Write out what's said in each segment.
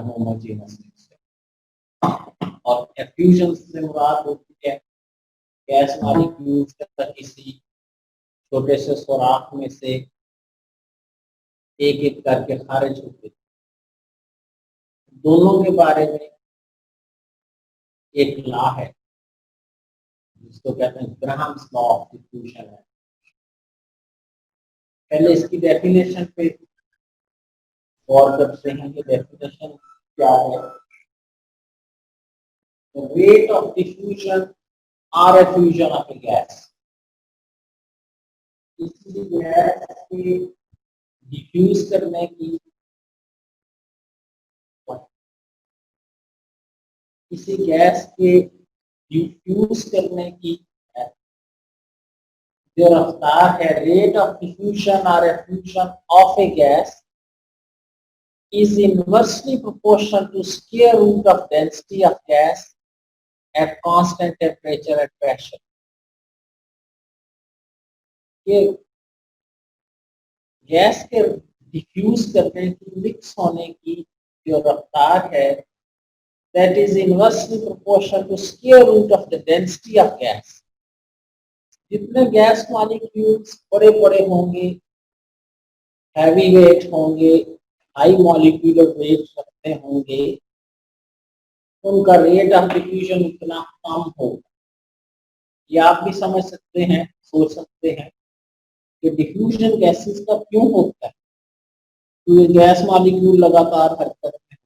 अनहोमोजेनस mixture. और effusion से मुराद होती है गैस मॉलिक्यूल्स किसी छोटे से सुराख में से एक एक करके खारिज होते हैं। दोनों के बारे में एक लॉ है जिसको कहते हैं ग्राहम्स लॉ ऑफ डिफ्यूजन है। पहले इसकी डेफिनेशन पे गौर करते हैं कि डेफिनेशन क्या है। The rate of diffusion or effusion of a gas, किसी गैस के डिफ्यूज करने की, किसी गैस के डिफ्यूज करने की जो रफ्तार है, रेट ऑफ डिफ्यूजन और effusion of A gas is inversely proportional to square root of density of gas at constant temperature and pressure. ये गैस के डिफ्यूज करने की, मिक्स होने की जो रफ्तार है, that is inversely proportional to square root of the density of gas. जितने गैस मॉलिक्यूल्स बड़े बड़े होंगे, हैवी वेट होंगे, हाई मॉलिक्यूलर वेट रखते होंगे, उनका रेट ऑफ डिफ्यूजन उतना कम होगा। ये आप भी समझ सकते हैं, सोच सकते हैं कि डिफ्यूजन गैसेस का क्यों होता है। तो ये गैस मॉलिक्यूल लगातार हरकत में,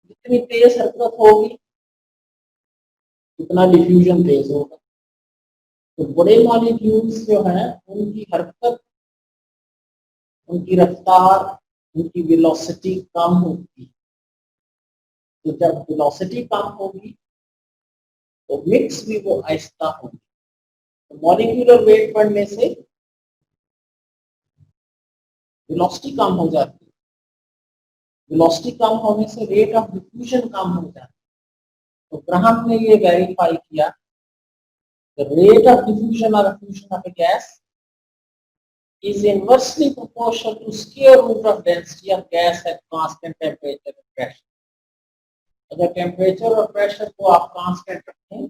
जितनी तेज हरकत होगी उतना डिफ्यूजन तेज होगा। तो बड़े मॉलिक्यूल्स जो हैं उनकी हरकत, उनकी रफ्तार, उनकी वेलोसिटी कम होती है। तो जब वेलोसिटी कम होगी तो मिक्स भी वो आहिस्ता होगी। तो मॉलिक्यूलर वेट बढ़ने से वेलोसिटी कम हो जाती है। वेलोसिटी कम होने से रेट ऑफ डिफ्यूजन कम हो जाता है। तो ग्राहम ने ये वेरीफाई किया, the rate of diffusion or effusion of a gas is inversely proportional to square root of density of gas at constant temperature and pressure. अगर टेम्परेचर और प्रेशर को आप कांस्टेंट रखें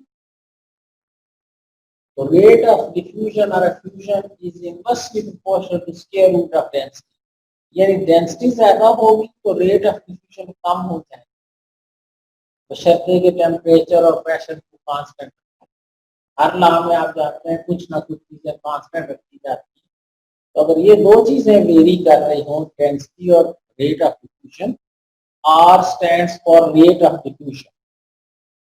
तो रेट ऑफ डिफ्यूजन और effusion is inversely proportional to square root of density. यानी density ज्यादा होगी तो रेट ऑफ डिफ्यूजन कम हो जाएगा, बशर्ते कि टेम्परेचर और प्रेशर को कांस्टेंट। हर लॉ में आप जानते हैं कुछ ना कुछ चीजें कांस्टेंट रखी जाती है। तो अगर ये दो चीजें वेरी कर रही हों, डेंसिटी और rate of diffusion, R stands for rate of diffusion.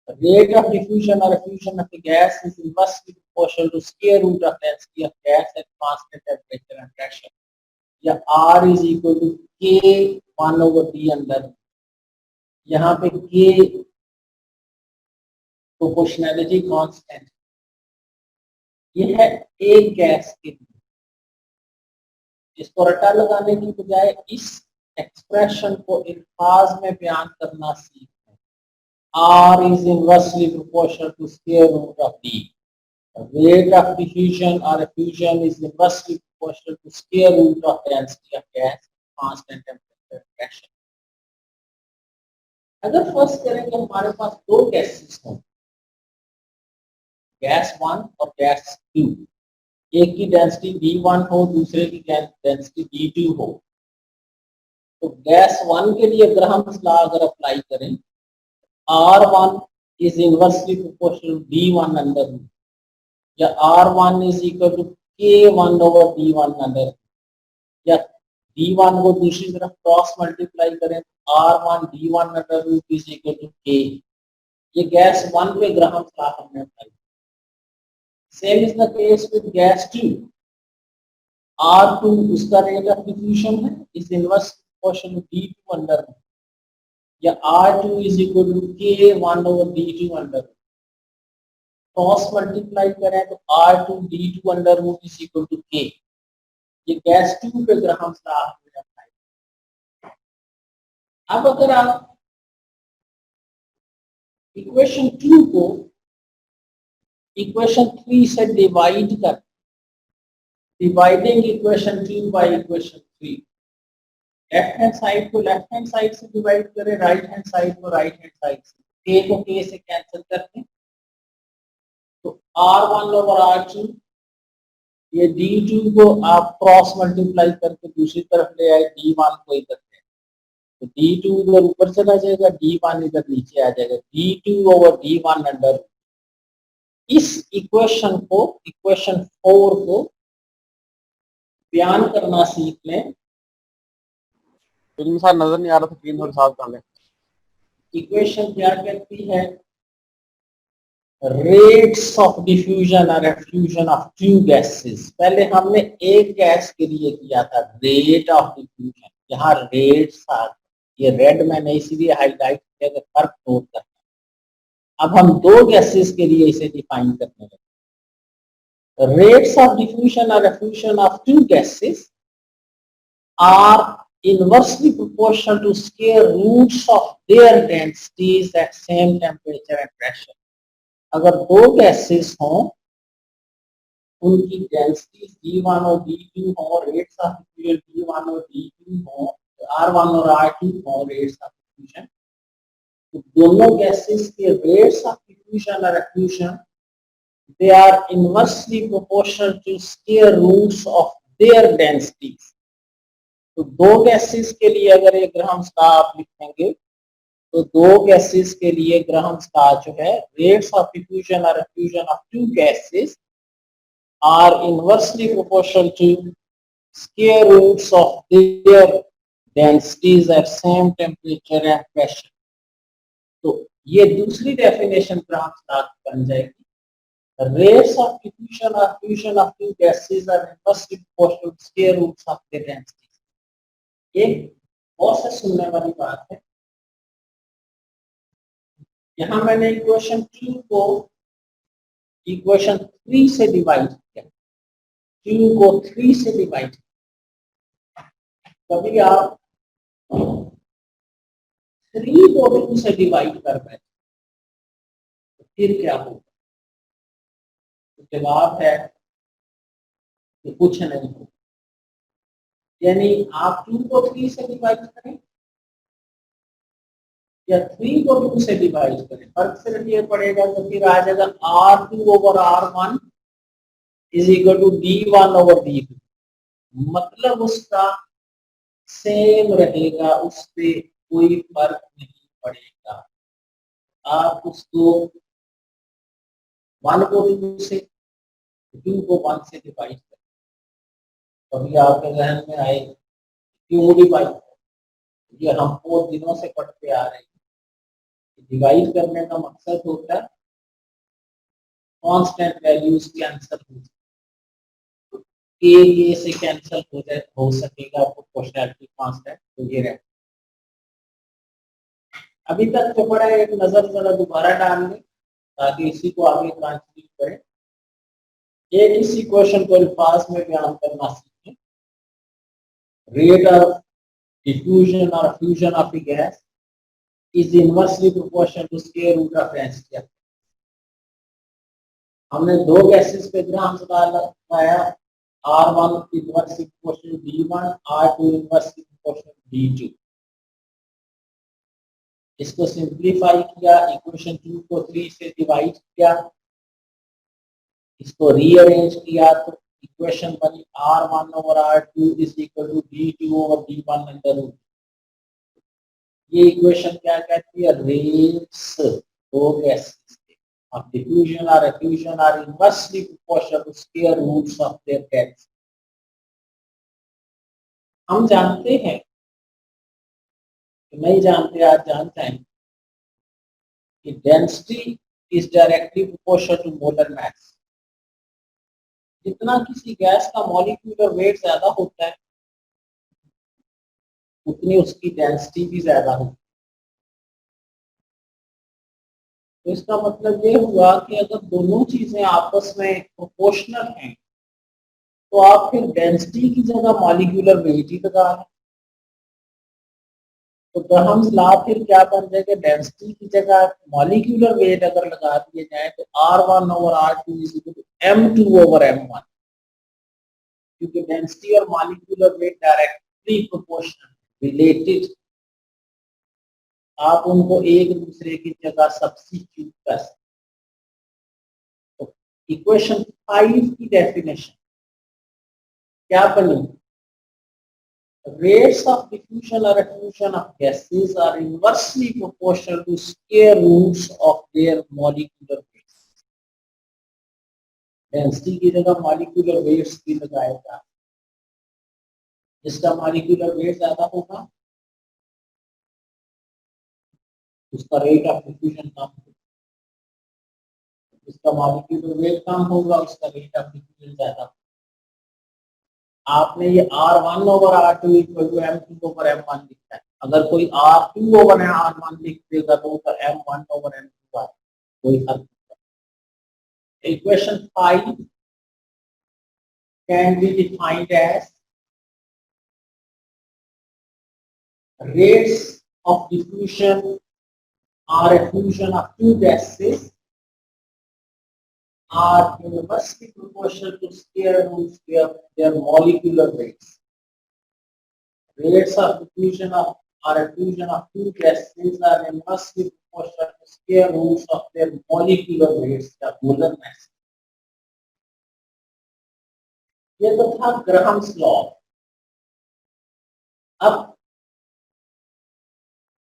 The rate of diffusion or effusion of a gas is inversely proportional to square root of density of gas at constant temperature and pressure. या R is equal to K 1 over D अंदर। यहाँ पे K proportionality constant, ये है एक gas के लिए। इसको रटा लगाने की बजाय इस एक्सप्रेशन को अल्फाज में बयान करना सीखें। R is inversely proportional to square root of D. The rate of diffusion or effusion is inversely proportional to square root of density of gas, constant temperature and pressure. अगर फर्स्ट करें कि हमारे पास दो गैसेस हों, gas 1 और gas 2, एक की density D1 हो, दूसरे की डेंसिटी D2 हो, तो गैस 1 के लिए ग्राहम्स लॉ अगर अप्लाई करें, R1 is inversely proportional to D1 under root, या R1 is equal to K1 over D1 under root, या D1 को दूसरी तरफ क्रॉस मल्टीप्लाई करें तो R1 D1 under root is equal to K। ये गैस 1 पे ग्राहम्स लॉ हमने apply. Same is the case with gas 2। R2 उसका रेट ऑफ डिफ्यूजन है, is inverse proportional to D2 under root, या R2 is equal to K1 over D2 under root। Cross multiply करें तो R2 D2 under root is equal to K। ये gas 2 पे Graham's law हमने apply. अब अगर आप इक्वेशन 2 को इक्वेशन 3 से डिवाइड कर, dividing equation 2 by equation 3, left hand side को लेफ्ट हैंड साइड से डिवाइड करें, राइट हैंड साइड को राइट हैंड साइड से, ए को के से कैंसिल करते हैं, तो R1 ओवर R2, ये D2 को आप क्रॉस मल्टीप्लाई करके दूसरी तरफ ले आए, D1 को इधर ले, तो D2 इधर ऊपर चला जाएगा, D1 इधर नीचे आ जाएगा, D2 ओवर D1 अंडर। इस इक्वेशन को, इक्वेशन 4 को बयान करना सीख लें। फिल्म सा नजर नहीं आ रहा था, स्क्रीन थोड़ी साफ कर ले। इक्वेशन क्या कहती है? रेट्स ऑफ डिफ्यूजन और एफ्यूजन ऑफ टू गैसेस। पहले हमने एक गैस के लिए किया था रेट ऑफ डिफ्यूजन, यहाँ रेट्स था, ये रेड मैंने इसीलिए हाईलाइट किया कि फर्क नोट करना। अब हम दो गैसेस के लिए इसे डिफाइन करने लगे। Rates of diffusion or effusion of two gases are inversely proportional to square roots of their densities at same temperature and pressure. अगर दो गैसेस हों, उनकी डेंसिटी D1 और D2 हो, रेट्स ऑफ डिफ्यूजन D1 और D2 हो, R1 और R2 हो, रेट्स ऑफ डिफ्यूजन, तो दोनों गैसेस के रेट्स ऑफ डिफ्यूजन और effusion they are inversely proportional to square roots of their densities. तो दो गैसेस के लिए अगर ये ग्राहम्स लॉ आप लिखेंगे, तो दो गैसेस के लिए ग्राहम्स लॉ जो है, रेट्स ऑफ डिफ्यूजन और effusion of two gases are inversely proportional to square roots of their densities at same temperature and pressure. तो ये दूसरी डेफिनेशन ग्राहम्स लॉ बन जाएगी। The rates of diffusion or fusion of two gases are inversely proportional to square roots of their densities. एक बहुत से सुनने वाली बात है, यहाँ मैंने इक्वेशन 2 को इक्वेशन 3 से डिवाइड किया, 2 को 3 से डिवाइड किया। कभी आप 3 को 2 से डिवाइड कर बैठे तो फिर क्या होगा? जवाब है कि कुछ नहीं होगा। यानी आप 2 को 3 से डिवाइड करें या 3 को 2 से डिवाइड करें, फर्क सिर्फ ये पड़ेगा, तो फिर आ जाएगा R2 over R1 is equal to D1 over D2। मतलब उसका सेम रहेगा, उससे कोई फर्क नहीं पड़ेगा। आप उसको 1 को 2 से, 2 को 1 से डिवाइड करें। कभी आपके जहन में आए क्यों डिवाइड, ये हम बहुत दिनों से पढ़ते आ रहे हैं। डिवाइड करने का मकसद होता है कांस्टेंट वैल्यूज कैंसिल हो जाए, के से कैंसिल हो सकेगा प्रोपोर्शनैलिटी कांस्टेंट, तो ये रहे। अभी तक जो पढ़ा है एक नजर जरा दोबारा डाल लें ताकि इसी को आगे ट्रांसलेट करें। एक इस इक्वेशन को अल्फाज में बयान करना सीखें। रेट ऑफ डिफ्यूजन और fusion of A gas is inversely proportional to square root of density। हमने दो गैसेस पे ग्राम लगाया, R1 inversely proportional D1, R2 inversely proportional D2। इसको सिंप्लीफाई किया, इक्वेशन 2 को 3 से डिवाइड किया, इसको रीअरेंज किया, तो इक्वेशन बनी R1 over R2 is equal to D2 over D1 under root. ये इक्वेशन क्या कहती है? रेट्स दो gases of diffusion or effusion are inversely proportional to square roots of their density। हम जानते हैं कि नहीं जानते, आज जानते हैं कि density is directly proportional to molar mass. जितना किसी गैस का मॉलिक्यूलर वेट ज्यादा होता है, उतनी उसकी डेंसिटी भी ज्यादा होती है। तो इसका मतलब ये हुआ कि अगर दोनों चीजें आपस में प्रोपोर्शनल हैं, तो आप फिर डेंसिटी की जगह मॉलिक्यूलर वेट ही लगा रहे हैं। तो ग्राहम्स लॉ फिर क्या बन जाएगा? डेंसिटी की जगह मॉलिक्यूलर वेट अगर लगा दिए जाए तो R1 over R2 is equal to M2 over M1, क्योंकि डेंसिटी और molecular weight directly proportional. Related, आप उनको एक दूसरे की जगह सब्स्टिट्यूट कर सकते। तो इक्वेशन 5 की डेफिनेशन क्या बनी? Rates of diffusion or effusion of gases are inversely proportional to square roots of their molecular weights. Density की जगह मॉलिक्यूलर वेट्स भी लगाएगा, जिसका मॉलिक्यूलर वेट ज्यादा होगा उसका रेट ऑफ डिफ्यूजन कम होगा, जिसका मॉलिक्यूलर वेट कम होगा उसका रेट ऑफ डिफ्यूजन ज्यादा होगा। आपने ये R1/R2 इक्वल टू M2/M1 लिखा है, अगर कोई R2/R1 लिख देगा तो उसका M1/M2 आएगा, कोई फर्क नहीं। Equation 5 can be defined as rates of diffusion or effusion of two gases are inversely proportional to square roots of their molecular weights. Rates of diffusion of or effusion of two gases are inversely proportional to square roots of their molecular weights, the molar mass. ये तो था Graham's law. अब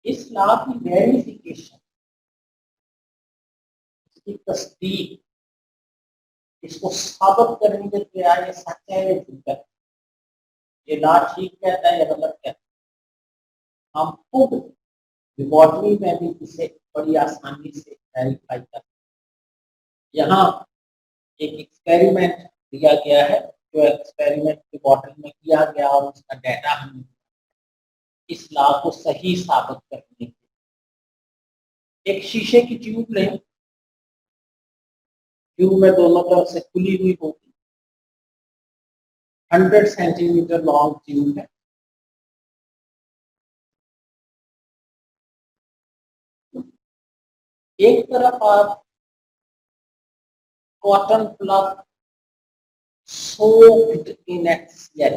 इस law की verification, इसकी तस्दीक, इसको साबित करने के लिए ये सच है ये झूठ है, ये लॉ ठीक कहता है या गलत कहता है, हम खुद लेबोरेटरी में भी इसे बड़ी आसानी से वेरीफाई कर। यहाँ एक एक्सपेरिमेंट दिया गया है, जो एक्सपेरिमेंट के बॉटल में किया गया और उसका डाटा हमें इस लॉ को सही साबित करने के लिए। एक शीशे की ट्यूब लें, ट्यूब में दोनों तरफ से खुली हुई होगी, 100 सेंटीमीटर लॉन्ग ट्यूब है। एक तरफ आप cotton plug soaked in HCl,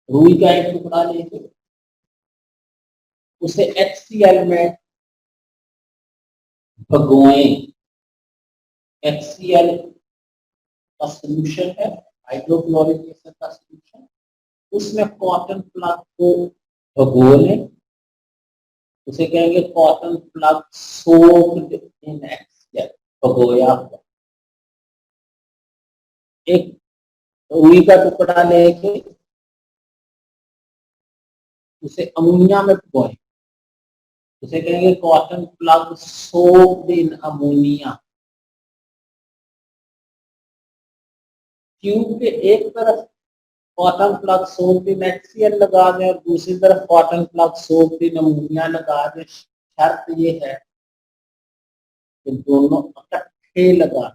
रुई का एक टुकड़ा लेंगे, उसे HCl में भगोएं। HCl का सोल्यूशन है हाइड्रोक्लोरिक एसिड का सोल्यूशन, उसमें कॉटन प्लग को भगो लें, उसे कहेंगे cotton plug soaked in HCl, भगोया हुआ। एक रुई का टुकड़ा लेके उसे अमोनिया में भिगोएं, उसे कहेंगे cotton plug soaked in ammonia. Tube के एक तरफ cotton plug soaked in HCl लगा दें और दूसरी तरफ cotton plug soaked in ammonia लगा दें। शर्त ये है कि दोनों इकट्ठे लगा,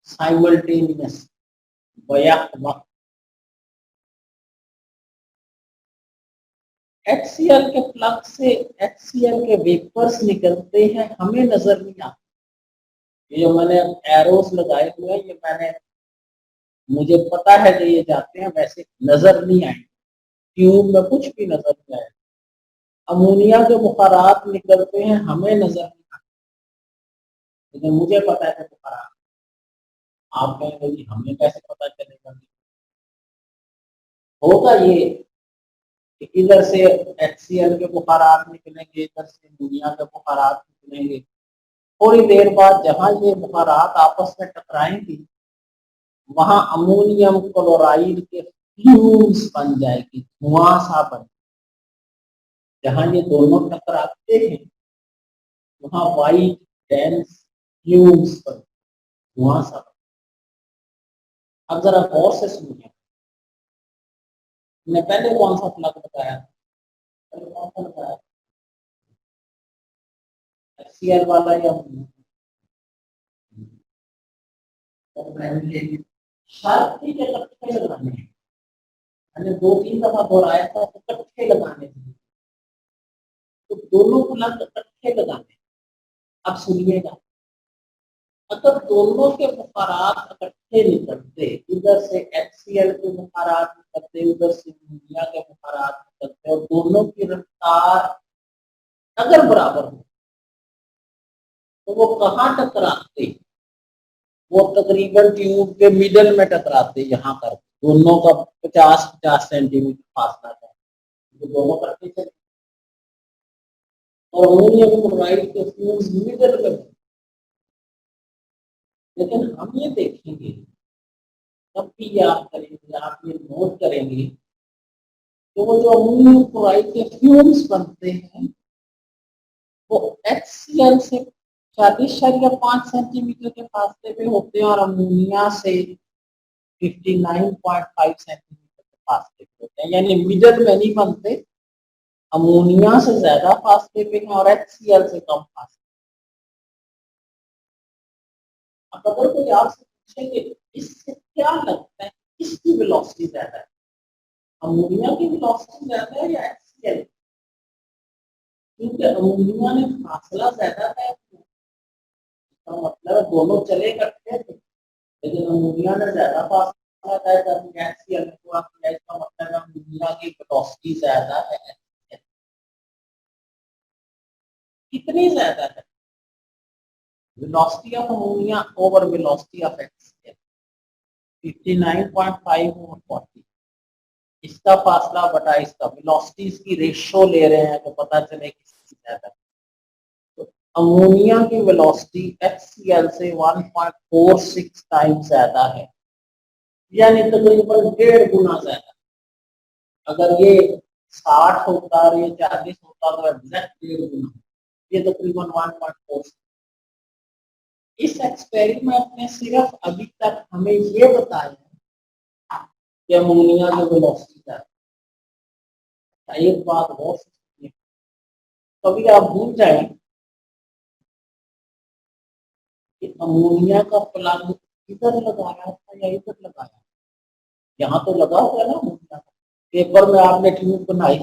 साइमल्टेनियस, बैक वक्त। HCl के प्लग से HCl के वेपर्स निकलते हैं, हमें नजर नहीं आते। ये जो मैंने एरोस लगाए हुए हैं, ये मुझे पता है कि ये जाते हैं, वैसे नजर नहीं आएंगे, ट्यूब में कुछ भी नजर नहीं आएगा। अमोनिया के बुखारात निकलते हैं, हमें नजर नहीं आते, लेकिन मुझे पता है कि बुखारात। आप कहेंगे कि हमें कैसे पता चलेगा? होगा ये कि इधर से HCl के बुखारात निकलेंगे, इधर से अमोनिया के बुखारात निकलेंगे। थोड़ी देर बाद जहां ये बुखारात आपस में टकराएंगी, वहां अमोनियम क्लोराइड के फ्यूम्स बन जाएगी, धुआं सा बन। जहां ये दोनों टकराते हैं वहां वाइट डेंस फ्यूम्स बन, धुआं सा बन। अब जरा गौर से सुनिए, मैंने पहले कौन सा प्लग बताया? पहले कौन सा बताया? HCl वाला या शर्त थी कि इकट्ठे लगाने हैं। मैंने 2-3 दफा दोहराया था, इकट्ठे लगाने थे, तो दोनों प्लग इकट्ठे लगाने। अब सुनिएगा, अगर दोनों के बुखारात इकट्ठे निकलते, इधर से HCl के बुखारात निकलते, उधर से अमोनिया के बुखारात निकलते, और दोनों की रफ्तार अगर बराबर हो तो वो कहाँ टकराते? वो तकरीबन ट्यूब के मिडल में टकराते, यहाँ कर दोनों का 50-50 सेंटीमीटर फासला है, तो दोनों करते चले, और अमोनियम क्लोराइड के फ्यूज मिडल में। लेकिन हम ये देखेंगे, तब भी याद करेंगे, आप ये नोट करेंगे, तो वो जो अमोनियम क्लोराइड के फ्यूम्स बनते हैं वो HCl से 40.5 सेंटीमीटर के फासले पे होते हैं, और अमोनिया से 59.5 सेंटीमीटर के फासले पे होते हैं, यानी मिडल में नहीं बनते, अमोनिया से ज्यादा फासले पे हैं और HCl से कम फासले। अब अगर कोई आपसे पूछेंगे इससे क्या लगता है किसकी वेलोसिटी ज्यादा है, अमोनिया की वेलोसिटी ज्यादा है या HCl? क्योंकि अमोनिया ने फासला ज्यादा तय किया, तो मतलब दोनों चले इकट्ठे थे, लेकिन अमोनिया ने ज्यादा फासला तय कर दिया HCl ने, तो आपका इसका मतलब है अमोनिया की वेलोसिटी ज्यादा है HCl। कितनी ज्यादा है? Velocity of ammonia over velocity of HCl 59.5 over 40, इसका फासला बटा इसका, वेलोसिटीज की रेशियो ले रहे हैं तो पता चले किसकी ज्यादा है। तो अमोनिया की वेलोसिटी HCl से 1.46 टाइम्स ज्यादा है, यानी तकरीबन 1.5 गुना ज्यादा। अगर ये 60 होता और ये 40 होता तो एग्जैक्ट 1.5 गुना, ये तकरीबन 1.46। इस एक्सपेरिमेंट में सिर्फ अभी तक हमें ये बताया कि अमोनिया की वेलोसिटी क्या है। एक बात बहुत सुनिए, कभी आप भूल जाए कि अमोनिया का प्लग इधर लगाया था या इधर लगाया, यहाँ तो लगा हुआ है ना अमोनिया का। पेपर में आपने ट्यूब बनाई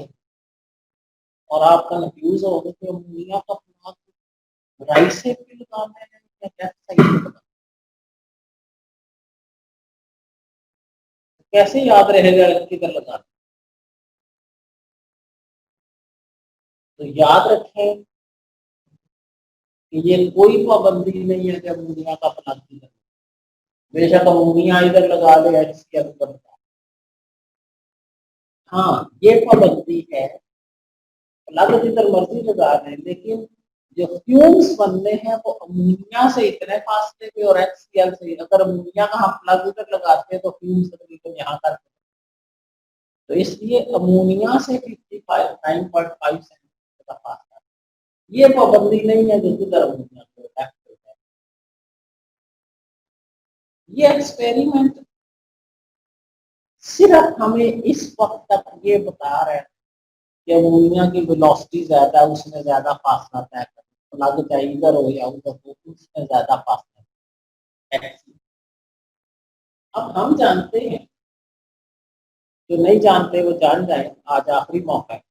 और आप कंफ्यूज हो गए कि अमोनिया का प्लग राइट साइड पे लगाना है या लेफ्ट साइड पे लगाना है, कैसे याद रहेगा किधर लगाना? तो याद रखें कि ये कोई पाबंदी नहीं है कि अमोनिया का प्लग इधर, बेशक अमोनिया इधर लगा ले HCl उधर लगा। हाँ, ये पाबंदी है प्लग जिधर मर्जी लगा दें, लेकिन जो फ्यूम्स बनने हैं वो अमोनिया से इतने फासले पे और HCl से। अगर अमोनिया का हम प्लग इधर लगाते हैं तो फ्यूम्स तकरीबन यहाँ तक, तो इसलिए अमोनिया से 59.5 सेंटीमीटर का फासला, ये पाबंदी नहीं है जो किधर अमोनिया को अटैक करता है। ये एक्सपेरिमेंट सिर्फ हमें इस वक्त तक ये बता रहा है कि अमोनिया की वेलोसिटी ज्यादा है, उसमें ज्यादा फासला तय करना, प्लग चाहे इधर हो या उधर हो, उसमें ज्यादा फासला है। अब हम जानते हैं, जो नहीं जानते वो जान जाए, आज आखिरी मौका है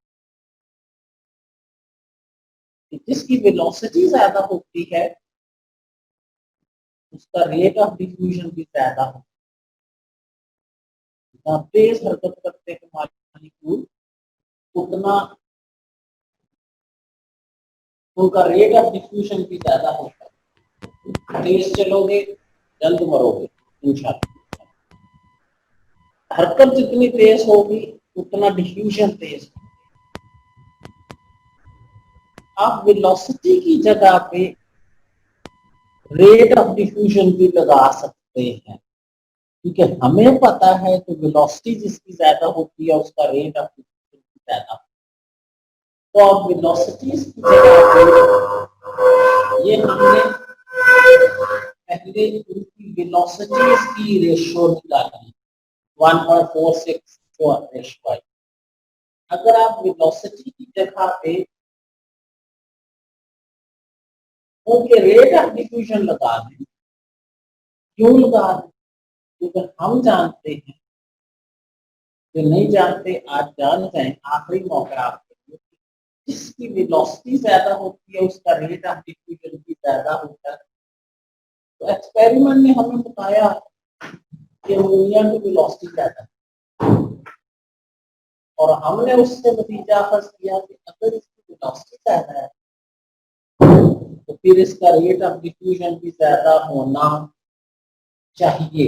कि जिसकी वेलोसिटी ज्यादा होती है उसका रेट ऑफ डिफ्यूजन भी ज्यादा होता है। तेज हरकत करते हैं मॉलिक्यूल उतना उनका रेट ऑफ डिफ्यूजन भी ज्यादा होता है। तेज चलोगे जल्द मरोगे इंशाल्लाह। हरकत जितनी तेज होगी उतना डिफ्यूजन तेज होगा। आप वेलोसिटी की जगह पे रेट ऑफ डिफ्यूजन भी लगा सकते हैं, क्योंकि हमें पता है कि वेलोसिटी जिसकी ज्यादा होती है उसका रेट ऑफ डिफ्यूजन ज्यादा। तो अब वेलोसिटीज की जगह पे ये हमने पहले उनकी वेलोसिटीज की रेशियो निकाली 1.46 रेशियो आई। अगर आप वेलोसिटी की जगह पे उनके रेट ऑफ डिफ्यूजन लगा दें, क्यों लगा दें? क्योंकि हम जानते हैं, जो नहीं जानते आज जान जाए, आखिरी मौका आपके लिए, जिसकी वेलोसिटी ज्यादा होती है उसका रेट ऑफ डिफ्यूजन भी ज्यादा होता है। तो एक्सपेरिमेंट ने हमें बताया कि अमोनिया की वेलोसिटी ज्यादा है और हमने उससे नतीजा अखज़ किया कि अगर इसकी वेलोसिटी ज्यादा है तो फिर इसका रेट ऑफ डिफ्यूजन भी ज्यादा होना चाहिए।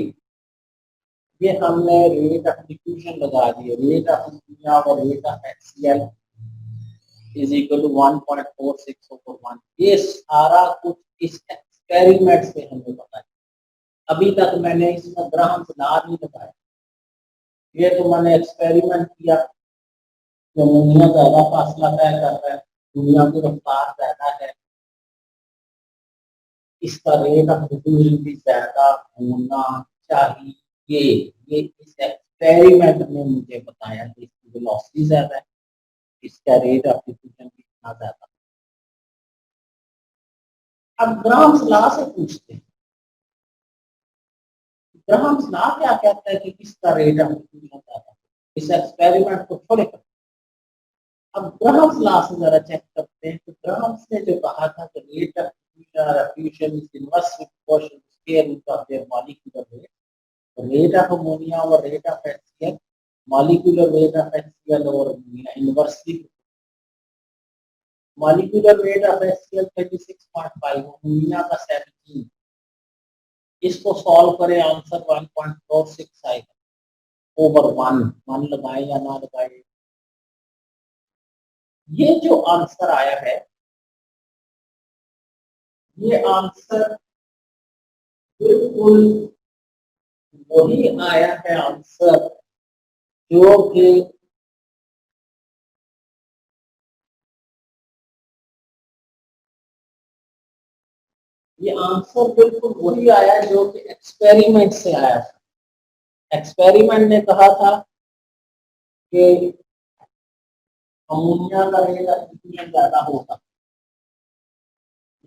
ये हमने रेट ऑफ डिफ्यूजन लगा दिया, रेट ऑफ अमोनिया और rate of HCl is equal to 1.46/1। ये सारा कुछ इस एक्सपेरिमेंट से हमें बताया। अभी तक मैंने इसमें ग्राहम्स लॉ नहीं लगाया, ये तो मैंने एक्सपेरिमेंट किया। अमोनिया ज्यादा फासला तय कर रहा है, दुनिया की रफ्तार ज्यादा है, इसका रेट ऑफ डिफ्यूजन भी ज्यादा होना चाहिए। ये इस एक्सपेरिमेंट ने मुझे बताया कि इसकी वेलोसिटी ज्यादा है, इसका रेट ऑफ डिफ्यूजन भी इतना ज्यादा। अब ग्राहम्स लॉ से पूछते हैं, ग्राहम्स लॉ क्या कहता है कि किसका रेट ऑफ डिफ्यूजन ज्यादा है। इस एक्सपेरिमेंट को छोड़े कर, अब ग्राहम्स लॉ से जरा चेक करते हैं। तो ग्राहम्स ने जो कहा था कि rate of diffusion is inversely proportional to square root of their molecular weight. Rate of ammonia और rate of HCl, molecular weight of HCl और ammonia inversely. Molecular weight of HCl 36.5, ammonia का 17। इसको solve करें, answer 1.46 आएगा over 1 लगाए या ना लगाए। ये जो आंसर आया है, ये आंसर बिल्कुल वही आया है आंसर जो कि ये आंसर बिल्कुल वही आया जो कि एक्सपेरिमेंट से आया था। एक्सपेरिमेंट ने कहा था कि अमोनिया का रेट ऑफ डिफ्यूजन ज्यादा होगा।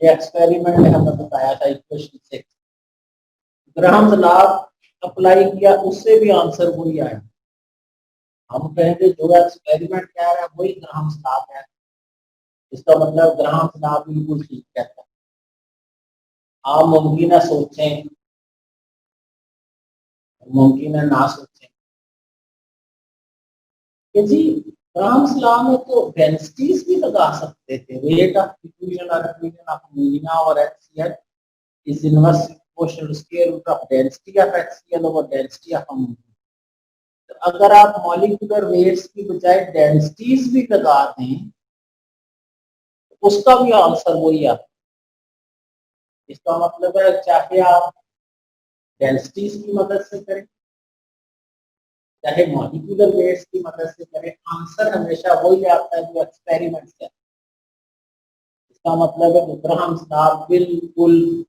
ये एक्सपेरिमेंट ने हमें बताया था इक्वेशन से। ग्राहम्स लॉ अप्लाई किया, उससे भी आंसर वही आया। हम कहेंगे जो एक्सपेरिमेंट कह रहा है वही ग्राहम्स लॉ है, इसका मतलब ग्राहम्स लॉ बिल्कुल ठीक कहता है। आप मुमकिन है सोचें, मुमकिन है ना सोचें कि जी ग्राहम्स लॉ में तो डेंसिटीज भी लगा सकते थे। रेट ऑफ डिफ्यूजन और डिफ्यूजन ऑफ अमोनिया और HCl is inversely proportional to square root of density of HCl over density of ammonia। तो अगर आप मॉलिक्यूलर वेट्स की बजाय डेंसिटीज भी लगा दें तो उसका भी आंसर वही आता है। इसका मतलब है चाहे आप डेंसिटीज की मदद से करें चाहे मॉलिक्यूलर वेट्स की मदद से करें, आंसर हमेशा वही आता है जो एक्सपेरिमेंट से। इसका मतलब है ग्राहम्स लॉ बिल्कुल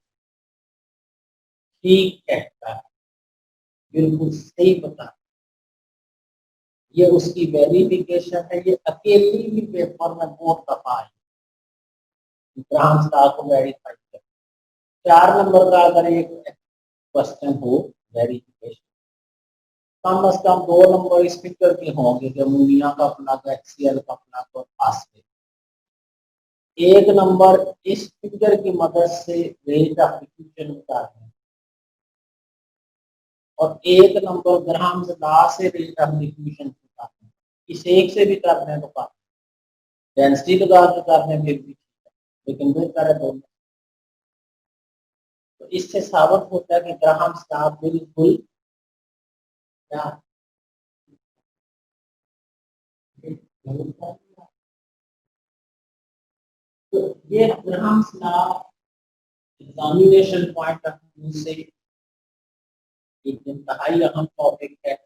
ठीक कहता है, बिल्कुल सही बता। ये उसकी वेरिफिकेशन है, ये अकेली भी पेपर में बहुत दफा है ग्राहम्स लॉ को वेरीफाई कर। 4 नंबर का अगर एक क्वेश्चन हो वेरिफिकेशन, कम से कम 2 नंबर इस फिगर के होंगे कि अमोनिया का अपना HCl का अपना और फास्फेट। 1 नंबर इस फिगर की मदद से रेट ऑफ डिफ्यूजन बताते हैं और 1 नंबर ग्राहम्स लॉ से रेट ऑफ डिफ्यूजन बताते हैं। इस एक से भी करने तो काफी, डेंसिटी लगा के करने फिर भी, लेकिन बेहतर है दोनों। तो इससे साबित होता है कि ग्राहम्स लॉ बिल्कुल क्या तो ये Graham's law examination point of view से एक इंतहाई अहम टॉपिक है।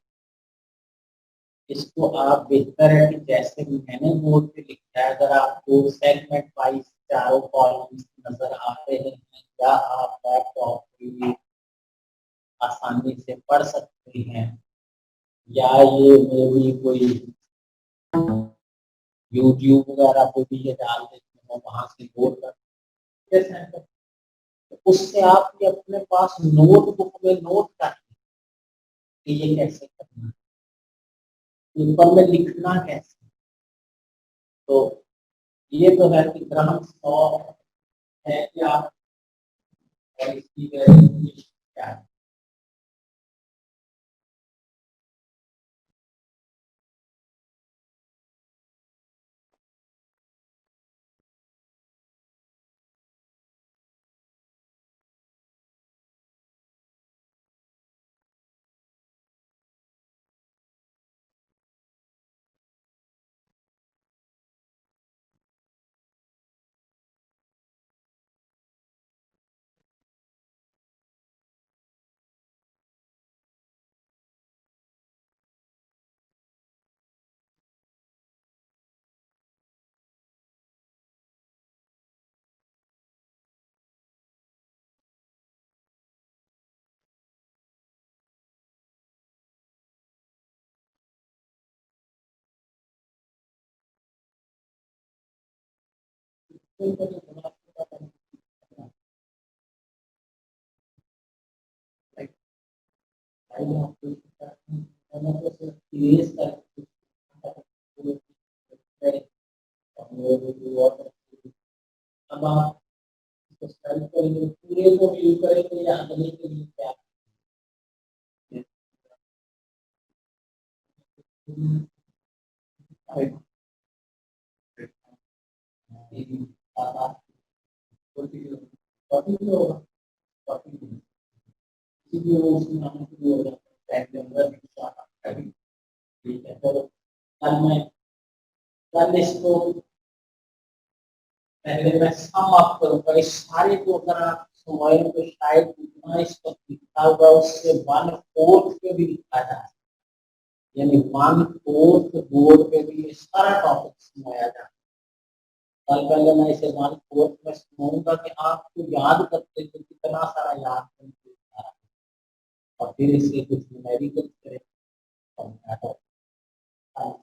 इसको आप बेहतर है कि जैसे मैंने बोर्ड पे लिखा है, अगर आपको सेगमेंट वाइज चारों कॉलम्स नजर आते हैं या आप लैपटॉप पे आसानी से पढ़ सकते हैं, या ये मे भी कोई यूट्यूब वगैरह पे भी ये डाल देते हैं, वहां से बोर्ड कर, तो उससे आप ये अपने पास नोटबुक में नोट कर कि ये कैसे करना है, पेपर में लिखना कैसे। तो ये तो है कि ग्राहम्स लॉ है कि आप और इसकी वैल्यू क्या है। अब आप इसको स्टाइल करेंगे, पूरे को व्यू करेंगे या अगले के लिए क्या ठीक है। तो कल इसको पहले मैं सम अप करूंगा इस सारे को, अगर आप समझ तो शायद उतना इस पर लिखा होगा उससे 1/4 पे भी लिखा जा सकता है, यानी 1/4 बोर्ड पे भी ये सारा टॉपिक सुनाया जा सकता है। कल पहले मैं इसे 1/4 में सुनाऊंगा कि आपको याद करते तो कितना सारा याद करके और फिर इसे कुछ न्यूमेरिकल करें और